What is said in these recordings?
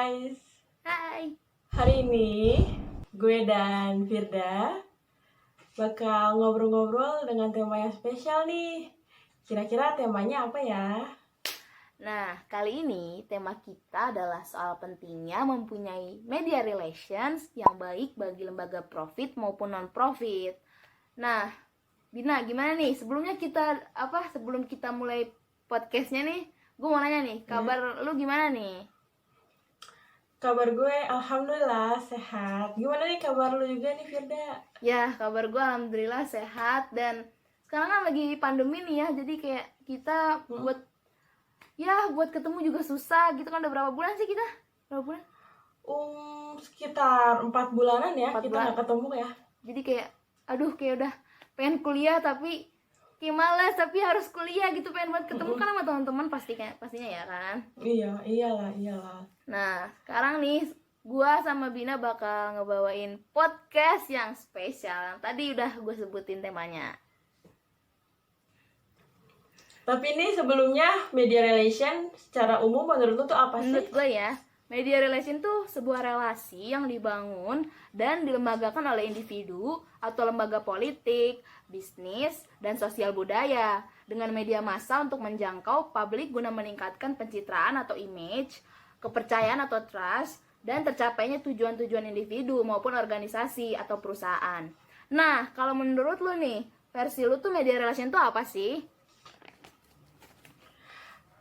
guys, Hai. hari ini gue dan Firda bakal ngobrol-ngobrol dengan tema yang spesial nih. Kira-kira temanya apa ya? Nah, kali ini tema kita adalah soal pentingnya mempunyai media relations yang baik bagi lembaga profit maupun non-profit. Nah, Bina, gimana nih? Sebelum kita mulai podcastnya nih, gue mau nanya nih, kabar lu gimana nih? Kabar gue alhamdulillah sehat. Gimana nih kabar lu juga nih Firda? Ya, kabar gue alhamdulillah sehat dan sekarang kan lagi pandemi nih ya, jadi kayak kita buat ketemu juga susah gitu kan. Udah berapa bulan sih kita? Berapa bulan? Sekitar 4 bulanan ya 4 kita bulan. nggak ketemu ya. Jadi kayak kayak udah pengen kuliah tapi kayak malas, tapi harus kuliah gitu, pengen buat ketemu kan sama teman-teman pastinya ya kan. Iyalah. Nah, sekarang nih gua sama Bina bakal ngebawain podcast yang spesial. Tadi udah gue sebutin temanya. Tapi ini sebelumnya media relation secara umum menurut lu tuh apa sih? Menurut gue ya, media relation tuh sebuah relasi yang dibangun dan dilembagakan oleh individu atau lembaga politik, bisnis, dan sosial budaya dengan media massa untuk menjangkau publik guna meningkatkan pencitraan atau image, kepercayaan atau trust, dan tercapainya tujuan-tujuan individu maupun organisasi atau perusahaan. Nah, kalau menurut lu nih, versi lu tuh media relation tuh apa sih?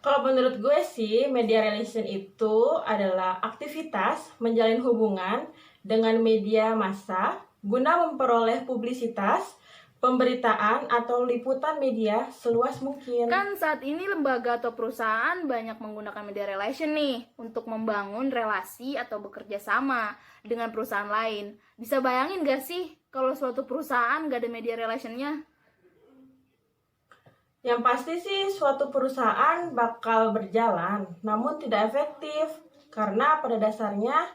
Kalau menurut gue sih, media relation itu adalah aktivitas menjalin hubungan dengan media massa guna memperoleh publisitas, pemberitaan, atau liputan media seluas mungkin. Kan saat ini lembaga atau perusahaan banyak menggunakan media relation nih untuk membangun relasi atau bekerja sama dengan perusahaan lain. Bisa bayangin gak sih kalau suatu perusahaan gak ada media relationnya? Yang pasti sih suatu perusahaan bakal berjalan, namun tidak efektif. Karena pada dasarnya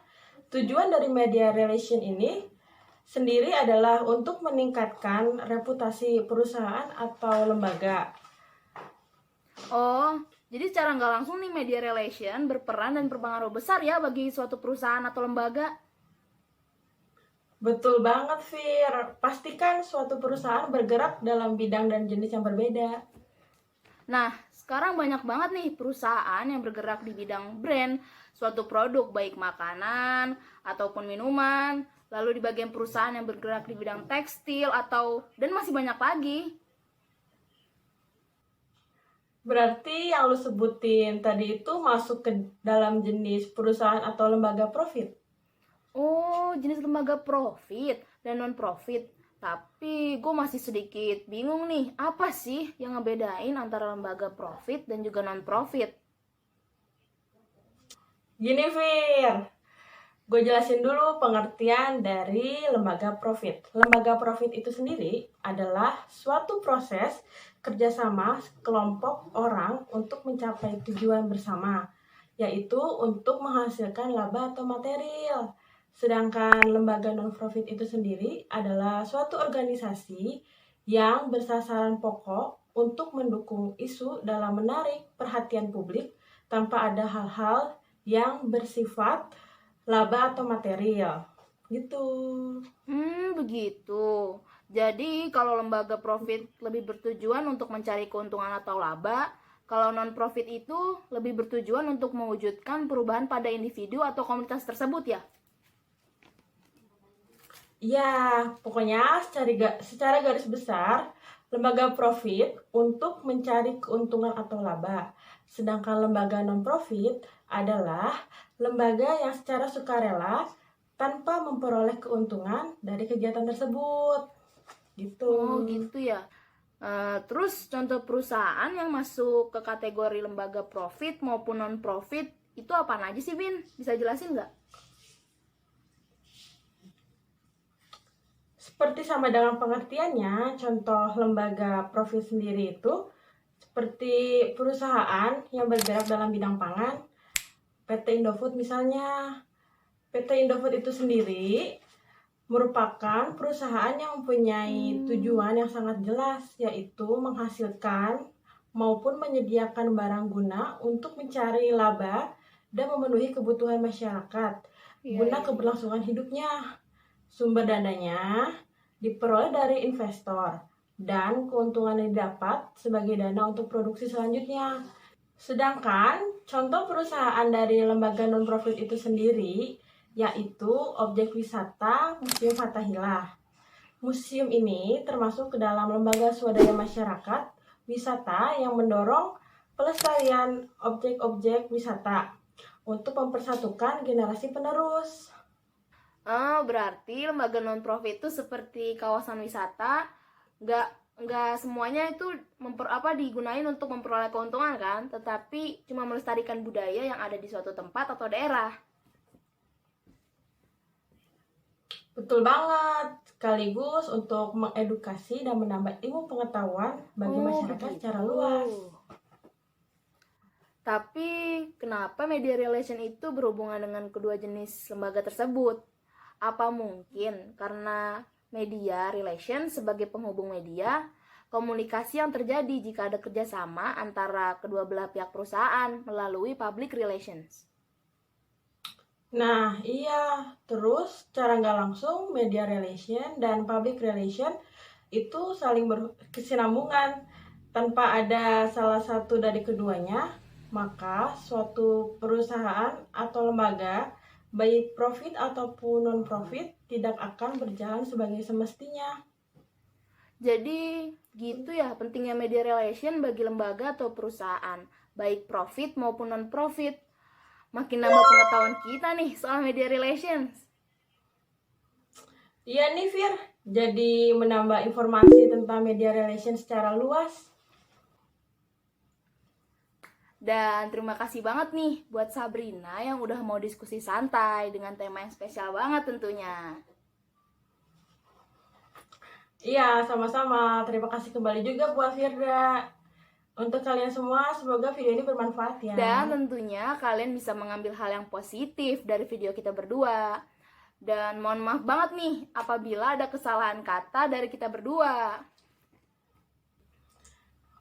tujuan dari media relation ini sendiri adalah untuk meningkatkan reputasi perusahaan atau lembaga. Oh, jadi secara nggak langsung nih media relation berperan dan berpengaruh besar ya bagi suatu perusahaan atau lembaga. Betul banget, Fir. Pastikan suatu perusahaan bergerak dalam bidang dan jenis yang berbeda. Nah, sekarang banyak banget nih perusahaan yang bergerak di bidang brand suatu produk, baik makanan ataupun minuman. Lalu di bagian perusahaan yang bergerak di bidang tekstil dan masih banyak lagi. Berarti yang lu sebutin tadi itu masuk ke dalam jenis perusahaan atau lembaga profit? Oh, jenis lembaga profit dan non-profit. Tapi gue masih sedikit bingung nih, apa sih yang ngebedain antara lembaga profit dan juga non-profit? Gini, Fir. Gue jelasin dulu pengertian dari lembaga profit. Lembaga profit itu sendiri adalah suatu proses kerjasama kelompok orang untuk mencapai tujuan bersama, yaitu untuk menghasilkan laba atau material. Sedangkan lembaga non-profit itu sendiri adalah suatu organisasi yang bersasaran pokok untuk mendukung isu dalam menarik perhatian publik tanpa ada hal-hal yang bersifat laba atau material. Gitu. Begitu. Jadi kalau lembaga profit lebih bertujuan untuk mencari keuntungan atau laba, kalau non-profit itu lebih bertujuan untuk mewujudkan perubahan pada individu atau komunitas tersebut ya? Ya, pokoknya secara garis besar, lembaga profit untuk mencari keuntungan atau laba. Sedangkan lembaga non-profit adalah lembaga yang secara sukarela tanpa memperoleh keuntungan dari kegiatan tersebut. Gitu. Oh gitu ya. Terus contoh perusahaan yang masuk ke kategori lembaga profit maupun non-profit itu apa aja sih, Bin? Bisa jelasin nggak? Seperti sama dengan pengertiannya, contoh lembaga profit sendiri itu seperti perusahaan yang bergerak dalam bidang pangan, PT Indofood misalnya. PT Indofood itu sendiri merupakan perusahaan yang mempunyai tujuan yang sangat jelas, yaitu menghasilkan maupun menyediakan barang guna untuk mencari laba dan memenuhi kebutuhan masyarakat guna keberlangsungan hidupnya. Sumber dananya diperoleh dari investor dan keuntungan yang didapat sebagai dana untuk produksi selanjutnya. Sedangkan contoh perusahaan dari lembaga non-profit itu sendiri yaitu objek wisata Museum Fathahillah. Museum ini termasuk ke dalam lembaga swadaya masyarakat wisata yang mendorong pelestarian objek-objek wisata untuk mempersatukan generasi penerus. Berarti lembaga non-profit itu seperti kawasan wisata, nggak semuanya itu digunain untuk memperoleh keuntungan kan, tetapi cuma melestarikan budaya yang ada di suatu tempat atau daerah. Betul banget, sekaligus untuk mengedukasi dan menambah ilmu pengetahuan bagi masyarakat secara luas. Tapi kenapa media relation itu berhubungan dengan kedua jenis lembaga tersebut? Apa mungkin karena media relation sebagai penghubung media, komunikasi yang terjadi jika ada kerjasama antara kedua belah pihak perusahaan melalui public relations? Nah, iya. Terus, secara nggak langsung, media relation dan public relation itu saling berkesinambungan. Tanpa ada salah satu dari keduanya, maka suatu perusahaan atau lembaga, baik profit ataupun non-profit, tidak akan berjalan sebagai semestinya. Jadi gitu ya pentingnya media relation bagi lembaga atau perusahaan, baik profit maupun non-profit. Makin nambah pengetahuan kita nih soal media relations. Iya nih Fir, jadi menambah informasi tentang media relations secara luas. Dan terima kasih banget nih buat Sabrina yang udah mau diskusi santai dengan tema yang spesial banget tentunya. Iya, sama-sama. Terima kasih kembali juga buat Firda. Untuk kalian semua, semoga video ini bermanfaat ya. Dan tentunya kalian bisa mengambil hal yang positif dari video kita berdua. Dan mohon maaf banget nih apabila ada kesalahan kata dari kita berdua.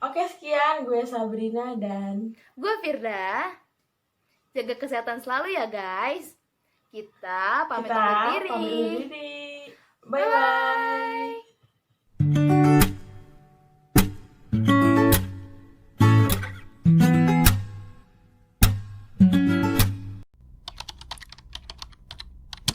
Oke, sekian. Gue Sabrina dan gue Firda. Jaga kesehatan selalu ya guys. Kita pamit undur diri. Bye-bye.